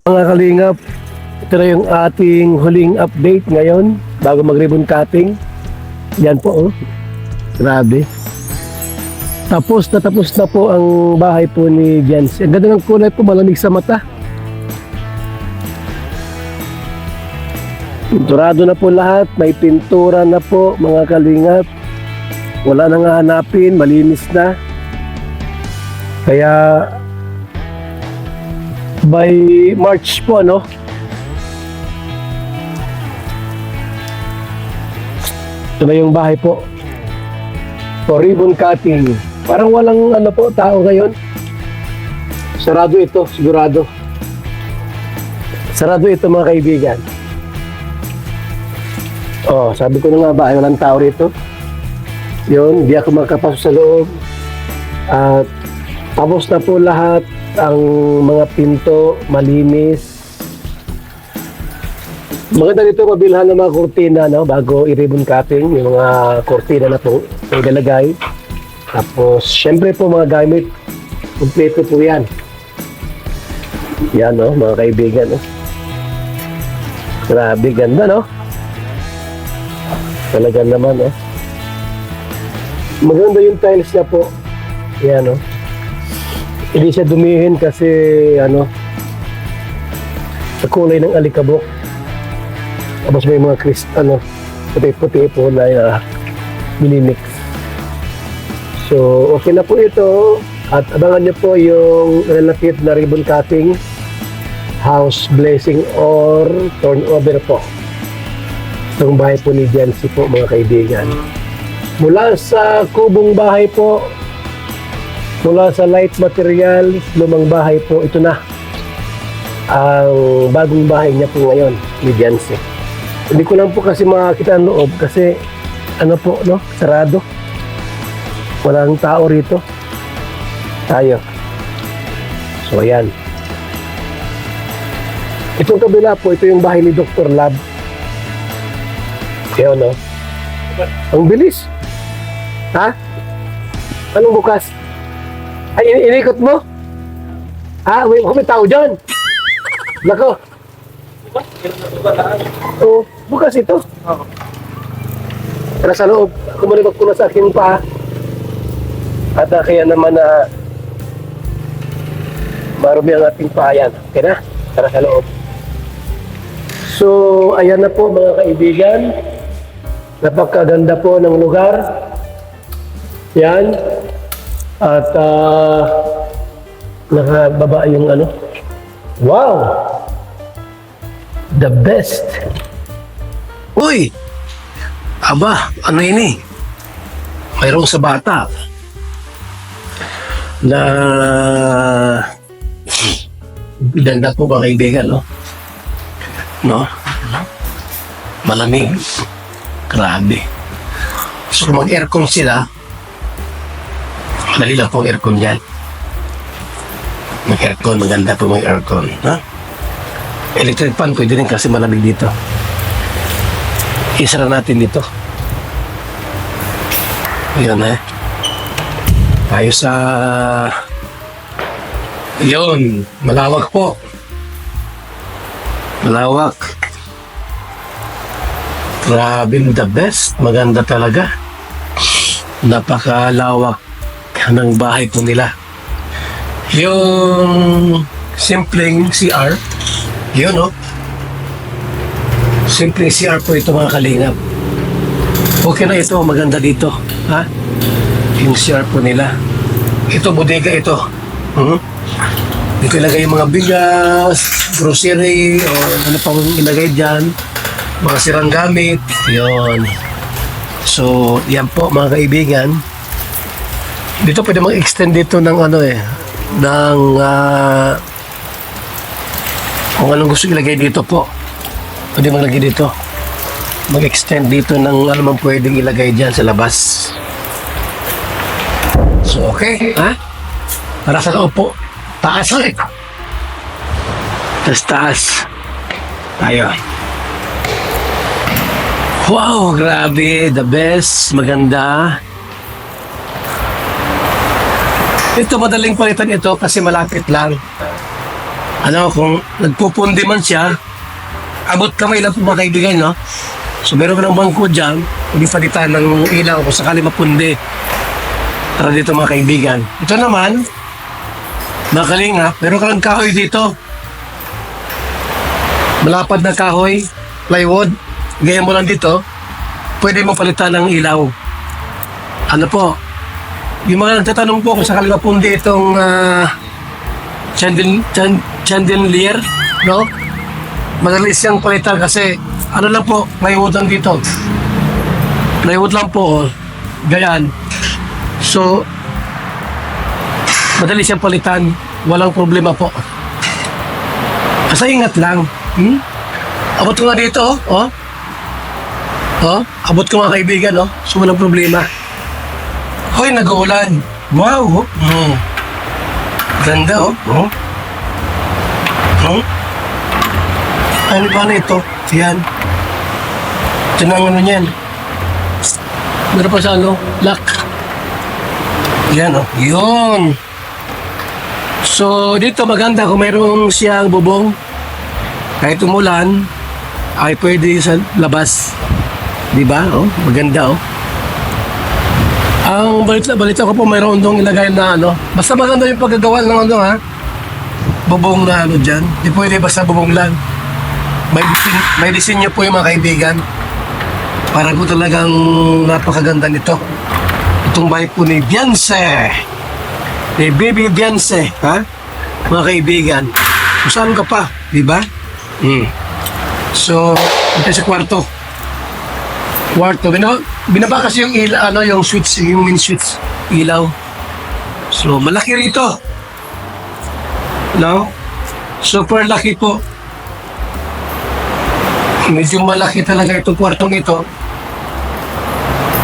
Mga kalingap, ito na yung ating huling update ngayon bago mag-ribbon cutting. Yan po, oh. Grabe. Tapos na po ang bahay po ni Jens. Ang ganda ng kulay po, malamig sa mata. Pinturado na po lahat, may pintura na po mga kalingap. Wala nang hahanapin, malinis na. Kaya by March po, ano? Ito na yung bahay po. For ribbon cutting. Parang walang ano po, tao ngayon. Sarado ito, sigurado. Sarado ito mga kaibigan. Oh, sabi ko na nga ba, ay walang tao rito. Yun, di ako makapasok sa loob. At tapos na po lahat. Ang mga pinto, malinis. Maganda dito mabilhan ng mga kurtina, no? Bago i-ribbon cutting, yung mga kurtina na po ilalagay. Tapos, syempre po mga gamit, kumpleto po yan. Yan, no? Mga kaibigan, no? Grabe, ganda, no? Talaga naman, no? Maganda yung tiles niya po. Yan, no? Hindi siya dumihin kasi ano sa kulay ng alikabok. Tapos may mga ano puti-puti po na minimix. So okay na po ito at abangan niyo po yung relapit na ribbon cutting, house blessing or turnover po. Itong bahay po ni Jency po mga kaibigan. Mula sa kubong bahay po, mula sa light materials, lumang bahay po, ito na ang bagong bahay niya po ngayon ni Jancy. Hindi ko lang po kasi makakita ang loob kasi ano po, no? Sarado. Walang tao rito. Tayo. So ayan. Itong kabila po, ito yung bahay ni Dr. Lab. Ayan, no? Ang bilis. Ha? Anong bukas? Ay, inikot mo? Ha? May tao dyan. Lako. Oo, bukas ito. Tara sa loob. Kumalikot ko na sa aking paa. At kaya naman na marumi ang ating paa yan. Okay na? Tara sa loob. So, ayan na po mga kaibigan. Napakaganda po ng lugar. Yan. At nakababa yung ano. Wow! The best! Uy! Aba, ano ini? Mayroong sa bata na ganda po ba kaibigan, no? No? Malamig. Grabe. So kung mag-aircon sila, dali lang po ang aircon dyan. Mag-aircon, maganda po mag-aircon. Ha? Electric fan, pwede rin kasi malamig dito. Isara natin dito. Yun tayo sa... Yun, malawak po. Malawak. Grabe, the best. Maganda talaga. Napakalawak ng bahay po nila. Yung simpleng CR, yun no? Simpleng CR po ito mga kalingap. Okay na ito, maganda dito. Ha? Yung CR po nila. Ito, bodega ito. Dito ilagay yung mga bigas, grocery, o ano pang ilagay dyan. Mga sirang gamit. Yun. So, yan po mga kaibigan. Dito pwede mag-extend dito ng ano ng kung anong gusto ilagay dito po. Pwede maglagay dito. Mag-extend dito ng ano man pwedeng ilagay dyan sa labas. So, okay. Ha? Para sa loob po. Taas ulit. Taas. Tayo. Wow, grabe. The best. Maganda. Ito, madaling palitan ito kasi malapit lang. Ano, kung nagpupundi man siya, abot kamay lang po mga kaibigan, no? So meron ka ng bangko dyan, hindi palitan ng ilaw kung sakali mapundi. Para dito mga kaibigan. Ito naman, mga kalingap, meron ka ng kahoy dito. Malapad na kahoy, plywood, gaya mo lang dito, pwede mo palitan ng ilaw. Ano po, yung mga nagtatanong po kung sakali mapundi itong chandelier, no? Madali siyang palitan kasi ano lang po, plywood lang dito. Plywood lang po, gayan. So, madali siyang palitan, walang problema po. Basta ingat lang. Abot ko nga dito, oh. Oh, abot ko mga kaibigan, oh. So, walang problema. Hoy, nag-uulan. Wow, oh. Ganda, oh. Oh. Oh. Ano ba na ito? Yan. Ito na ang ano niyan. Meron pa sa ano? Lock. Yan, oh. Yun. So, dito maganda kung mayroong siyang bubong. Kahit umulan, ay pwede sa labas. Diba? Oh, maganda, oh. Ang balita ko po, mayroon doon ilagay na ano. Basta maganda yung paggagawa ng ano, ha? Bubong na ano dyan. Di pwede basta bubong lang. May disenyo po yung mga kaibigan. Para po talagang napakaganda nito. Itong bahay po ni Beyonce. Ni Baby Beyonce, ha? Mga kaibigan. Kung saan ka pa, di ba? So, ito sa kwarto. Binaba kasi yung ilaw, ano, yung switch, yung main switch, ilaw. So, malaki rito. No? Super laki po. Medyo malaki talaga itong kwartong ito.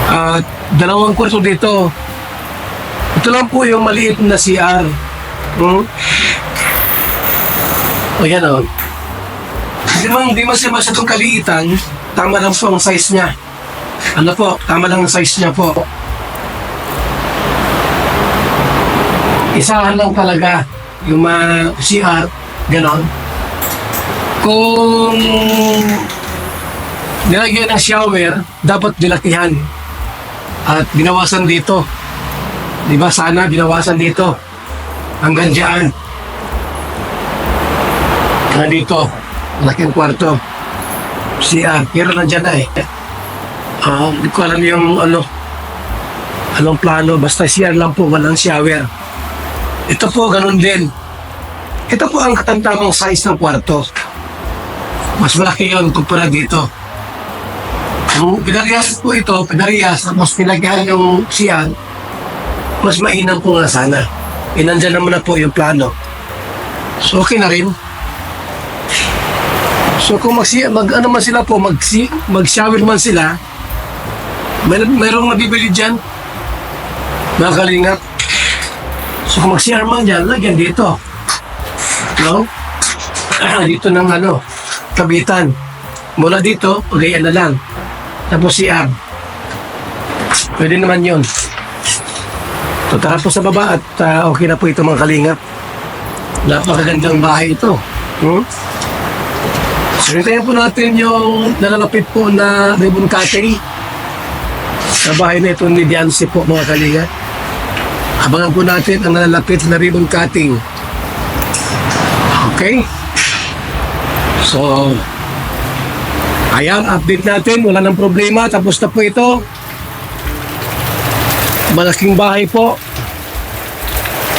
At dalawang kwarto dito. Ito lang po yung maliit na CR. O yan o. Hindi man siya masyadong kaliitan. Tama lang po ang size niya. Ano po? Tama lang ang size niya po. Isahan lang talaga yung CR. Ganon. Kung nilagyan ng shower, dapat dilakihan. At binawasan dito. Diba sana binawasan dito. Hanggang dyan. Hanggang dito. Laking kwarto. CR. Pero nandyan na eh. Hindi ko alam yung anong plano. Basta CR lang po. Walang shower. Ito po, ganun din. Ito po ang katamtamang size ng kwarto. Mas malaki yun kumpara dito. Kung pinarias po ito, tapos pinagyan yung CR, mas mainam po nga sana. Nandyan naman na po yung plano. So, okay na rin. So, kung mag-ano man sila po, mag-shower man sila, mayroong nabibili dyan, mga kalingap. So, kung mag-shower man dyan, lagyan dito. No? Dito ng kabitan. Mula dito, pagayan na lang. Tapos CR. Pwede naman yun. So, tara po sa baba at okay na po ito mga kalingap. Napakagandang bahay ito. So, hintayin po natin yung nalalapit po na ribbon cutting sa bahay na ito ni Beyonce po mga kalingap. Abangan po natin ang nalalapit na ribbon cutting. Okay? So, ayan, update natin. Wala nang problema. Tapos na po ito. Malaking bahay po.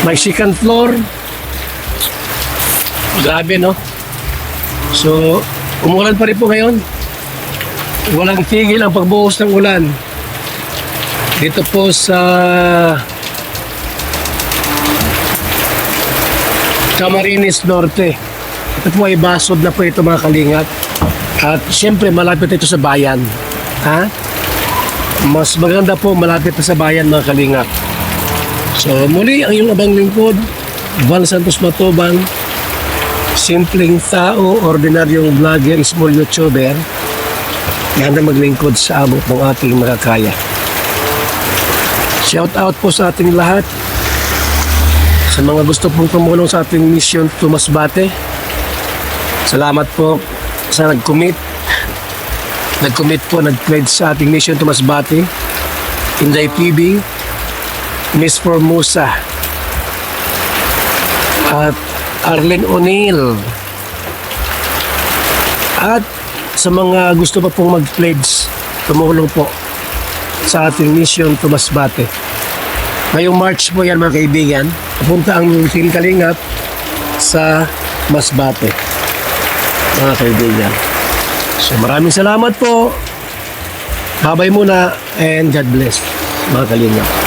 May second floor. Grabe, no? So, umulan pa rin po ngayon. Walang tigil ang pagbuhos ng ulan. Dito po sa Camarines Norte. Ito po ay basod na po ito mga kalingap. At siyempre malapit ito sa bayan. Ha? Mas maganda po malapit na sa bayan mga kalingap. So muli ang iyong abang lingkod, Val Santos Matubang, simpleng tao, ordinaryong vlogger, small YouTuber, yan na maglingkod sa abot ng ating makakaya. Shout out po sa ating lahat. Sa mga gusto pong tumulong sa ating mission to Masbate, Salamat po sa nag-commit. Nag-commit po, nag-pledge sa ating mission to Masbate. Inday PB, Miss Formosa, at Arlene O'Neill. At sa mga gusto pa pong mag-pledge, tumulong po sa ating mission to Masbate. Ngayong March po yan mga kaibigan, pupunta ang Team Kalingap sa Masbate, mga kaibigan. So maraming salamat po. Babay muna and God bless, mga Kalingap.